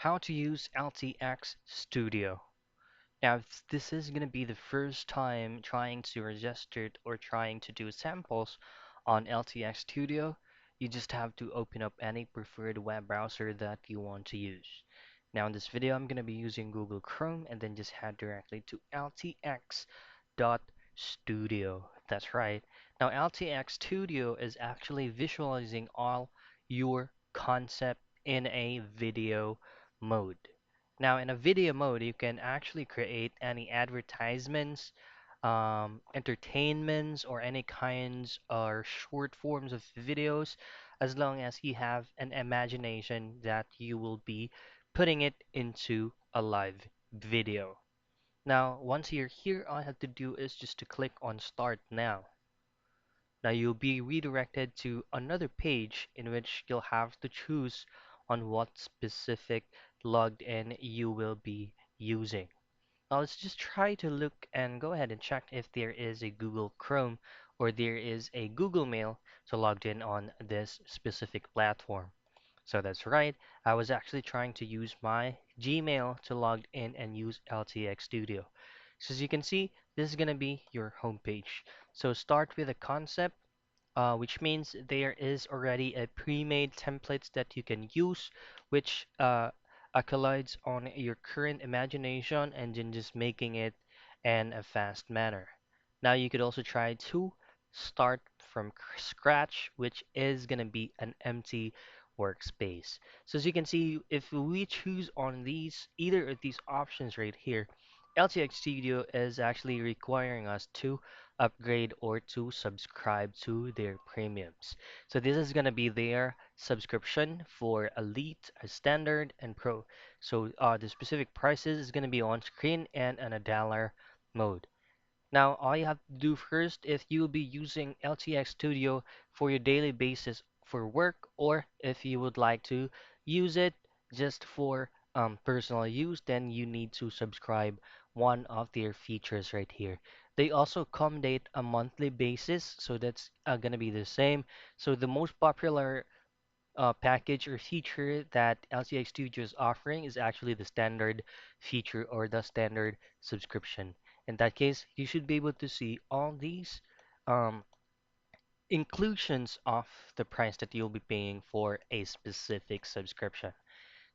How to use LTX Studio. Now, if this is going to be the first time trying to register it or trying to do samples on LTX Studio, you just have to open up any preferred web browser that you want to use. Now, in this video, I'm going to be using Google Chrome and then just head directly to LTX.studio. That's right. Now, LTX Studio is actually visualizing all your concept in a video mode. Now, in a video mode, you can actually create any advertisements, entertainments, or any kinds or short forms of videos, as long as you have an imagination that you will be putting it into a live video. Now, once you're here, all you have to do is just to click on Start Now. Now you'll be redirected to another page in which you'll have to choose on what specific logged in you will be using. Now let's just try to look and go ahead and check if there is a Google Chrome or there is a Google Mail to logged in on this specific platform. So that's right, I was actually trying to use my Gmail to log in and use LTX Studio. So as you can see, this is going to be your homepage. So start with a concept, which means there is already a pre-made templates that you can use, which collides on your current imagination and then just making it in a fast manner. Now you could also try to start from scratch, which is going to be an empty workspace. So as you can see, if we choose on these, either of these options right here, LTX Studio is actually requiring us to upgrade or to subscribe to their premiums. So this is going to be their subscription for Elite, Standard, and Pro. So the specific prices is going to be on screen and in a dollar mode. Now, all you have to do first, if you'll be using LTX Studio for your daily basis for work, or if you would like to use it just for personal use, then you need to subscribe one of their features right here. They also accommodate a monthly basis, so that's going to be the same. So the most popular package or feature that LCX Studio is offering is actually the standard feature or the standard subscription. In that case, you should be able to see all these um, inclusions of the price that you'll be paying for a specific subscription.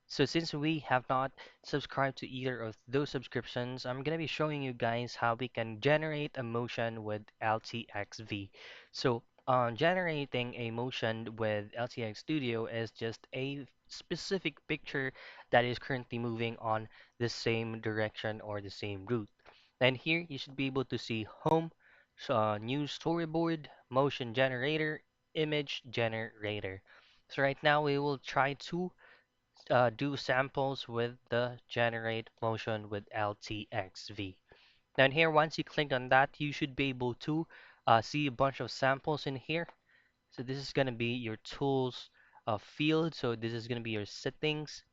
So since we have not subscribed to either of those subscriptions, I'm going to be showing you guys how we can generate a motion with LTXV. So generating a motion with LTX Studio is just a specific picture that is currently moving on the same direction or the same route. And here you should be able to see home, new storyboard, motion generator, image generator. So right now we will try to do samples with the generate motion with LTXV. Then here, once you click on that, you should be able to see a bunch of samples in here. So this is going to be your tools field. So this is going to be your settings.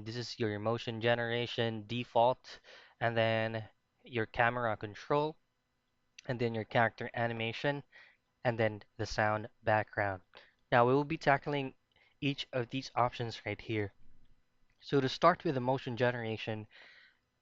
This is your motion generation default, and then your camera control, and then your character animation, and then the sound background. Now we will be tackling each of these options right here. So to start with the motion generation,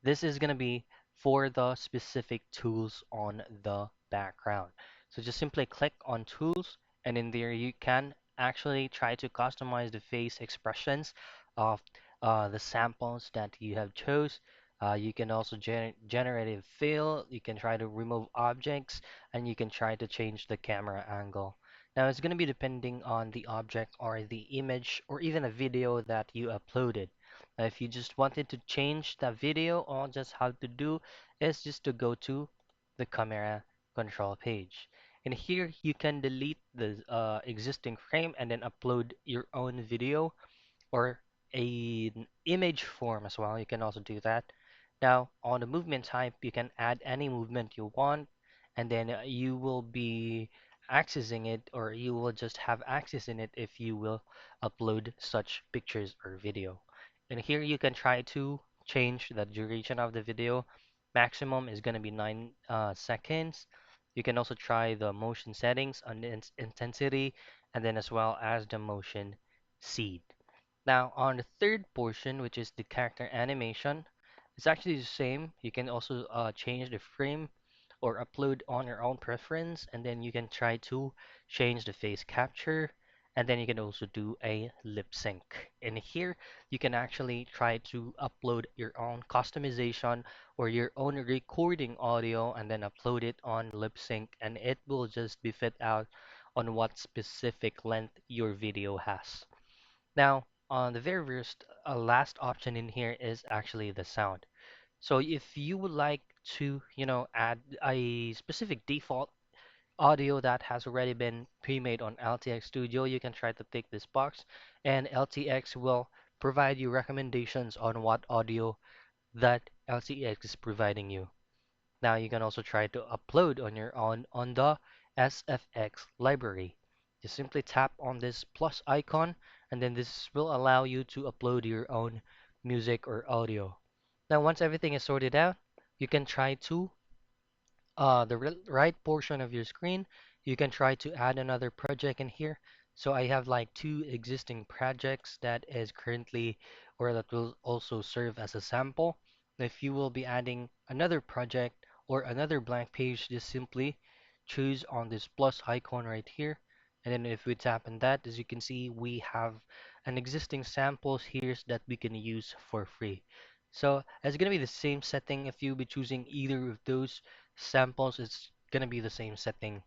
this is going to be for the specific tools on the background. So just simply click on tools, and in there you can actually try to customize the face expressions of the samples that you have chose. You can also generate a fill, you can try to remove objects, and you can try to change the camera angle. Now it's going to be depending on the object or the image or even a video that you uploaded. If you just wanted to change the video, all just have to do is just to go to the camera control page. And here you can delete the existing frame and then upload your own video or an image form as well. You can also do that. Now, on the movement type, you can add any movement you want, and then you will be accessing it, or you will just have access in it if you will upload such pictures or video. And here you can try to change the duration of the video. Maximum is going to be 9 seconds. You can also try the motion settings on the intensity, and then as well as the motion seed. Now, on the third portion, which is the character animation, it's actually the same. You can also change the frame or upload on your own preference, and then you can try to change the face capture, and then you can also do a lip sync. And here, you can actually try to upload your own customization or your own recording audio, and then upload it on lip sync, and it will just be fit out on what specific length your video has. Now, on the very first, last option in here is actually the sound. So if you would like to, add a specific default audio that has already been pre-made on LTX Studio, you can try to tick this box, and LTX will provide you recommendations on what audio that LTX is providing you. Now you can also try to upload on your own on the SFX library. Just simply tap on this plus icon, and then this will allow you to upload your own music or audio. Now once everything is sorted out, you can try to right portion of your screen, you can try to add another project in here. So I have like two existing projects that is currently or that will also serve as a sample. If you will be adding another project or another blank page, just simply choose on this plus icon right here. And then if we tap on that, as you can see, we have an existing samples here that we can use for free. So it's gonna be the same setting if you be choosing either of those samples, it's gonna be the same setting.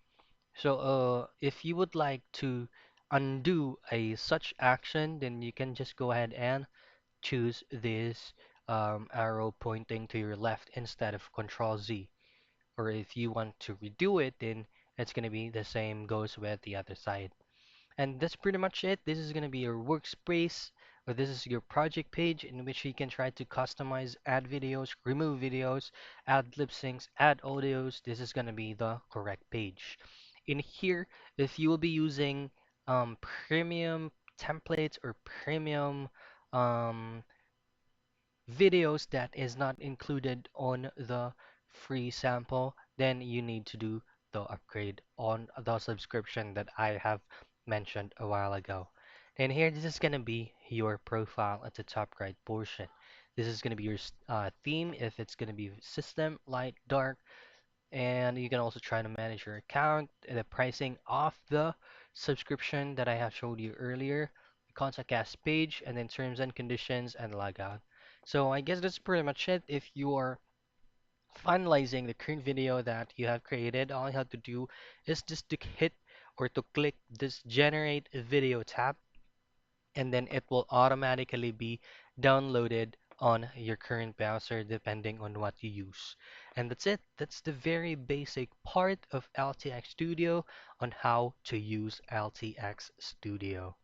So if you would like to undo a such action, then you can just go ahead and choose this arrow pointing to your left instead of Control Z. Or if you want to redo it, then it's gonna be the same goes with the other side. And that's pretty much it. This is going to be your workspace, or this is your project page in which you can try to customize, add videos, remove videos, add lip syncs, add audios. This is going to be the correct page. In here, if you will be using premium templates or premium um, videos that is not included on the free sample, then you need to do the upgrade on the subscription that I have mentioned a while ago. And here, this is going to be your profile at the top right portion. This is going to be your theme, if it's going to be system, light, dark, and you can also try to manage your account, the pricing of the subscription that I have showed you earlier, the contact us page, and then terms and conditions and logout. So I guess that's pretty much it. If you are finalizing the current video that you have created, all you have to do is just to hit or to click this generate video tab, and then it will automatically be downloaded on your current browser depending on what you use. And that's it. That's the very basic part of LTX Studio on how to use LTX Studio.